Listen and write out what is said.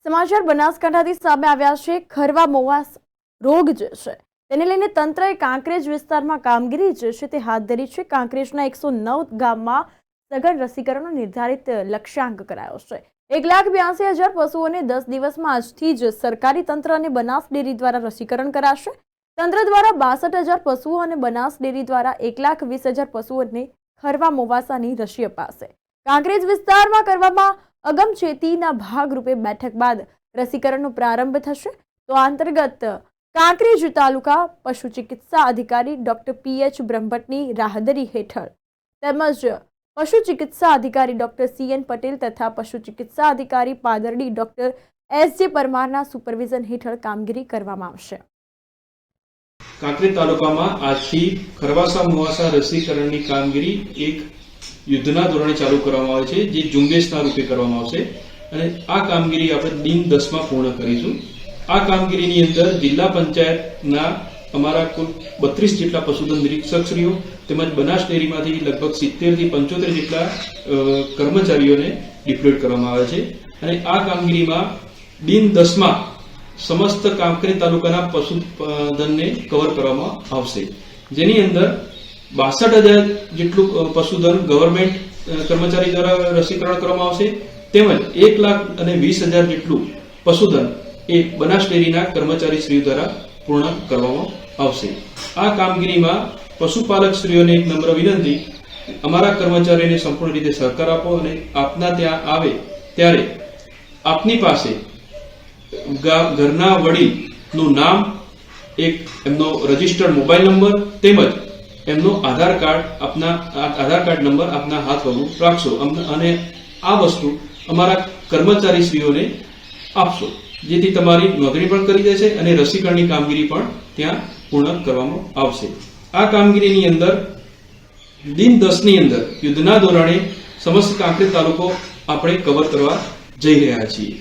સમાચાર બનાસકાંઠાથી સામે આવ્યા છે। ખરવા મોવા રોગ જે છે તેને લઈને તંત્રએ કાંકરેજ વિસ્તારમાં કામગીરી જે છે તે હાથ ધરી છે। કાંકરેજના 109 ગામમાં સઘન રસીકરણનો નિર્ધારિત લક્ષ્યાંક કરાયો છે। 1,82,000 પશુઓને 10 દિવસમાં આજથી જ સરકારી તંત્ર અને બનાસ ડેરી દ્વારા રસીકરણ કરાશે। તંત્ર દ્વારા 62,000 પશુઓ અને બનાસ ડેરી દ્વારા 1,20,000 પશુઓને ખરવા મોવાસાની રસી અપાશે। કાંકરેજ વિસ્તારમાં કરવામાં અગમચેતીના ભાગરૂપે બેઠક બાદ રસીકરણનો પ્રારંભ થશે। તો આ અંતર્ગત કાંકરેજ તાલુકા પશુ ચિકિત્સા અધિકારી ડોક્ટર પીએચ બ્રહ્મભટ્ટની રાહદરી હેઠળ તેમજ પશુ ચિકિત્સા અધિકારી ડોક્ટર સીએન પટેલ તથા પશુ ચિકિત્સા અધિકારી પાદરડી ડોક્ટર એસજે પરમારના સુપરવિઝન હેઠળ કામગીરી કરવામાં આવશે। કાંકરેજ તાલુકામાં આજથી ખરવાસા મોવાસા રસીકરણની કામગીરી એક યુદ્ધના ધોરણે ચાલુ કરવામાં આવે છે, જે ઝુંબેશના રૂપે કરવામાં આવશે અને આ કામગીરી આપણે દિન 10 માં પૂર્ણ કરીશું। આ કામગીરીની અંદર જિલ્લા પંચાયતના અમારા કુલ 32 જેટલા પશુધન નિરીક્ષકશ્રીઓ તેમજ બનાસ ડેરીમાંથી લગભગ 70 થી 75 જેટલા કર્મચારીઓને ડિપ્લોય કરવામાં આવે છે અને આ કામગીરીમાં દિન 10 માં સમસ્ત કાંકરેજ તાલુકાના પશુધનને કવર કરવામાં આવશે, જેની અંદર 62,000 જેટલું પશુધન ગવર્મેન્ટ કર્મચારી દ્વારા રસીકરણ કરવામાં આવશે તેમજ 1,20,000 જેટલું પશુધન એ બનાસ ડેરીના કર્મચારીશ્રીઓ દ્વારા પૂર્ણ કરવામાં આવશે। આ કામગીરીમાં પશુપાલકશ્રીઓને એક નમ્ર વિનંતી, અમારા કર્મચારીઓને સંપૂર્ણ રીતે સહકાર આપો અને આપના ત્યાં આવે ત્યારે આપની પાસે ઘરના વડીલનું નામ, એક એમનો રજિસ્ટર્ડ મોબાઈલ નંબર તેમજ એમનો આધાર કાર્ડ નંબર આપના હાથ વગર રાખશો અને આ વસ્તુ અમારા કર્મચારીશ્રીઓને આપશો, જેથી તમારી નોંધણી પણ કરી દેશે અને રસીકરણની કામગીરી પણ ત્યાં પૂર્ણ કરવામાં આવશે। આ કામગીરીની અંદર દિન 10 ની અંદર યુદ્ધના ધોરણે સમસ્ત કાંકરેજ તાલુકો આપણે કવર કરવા જઈ રહ્યા છીએ।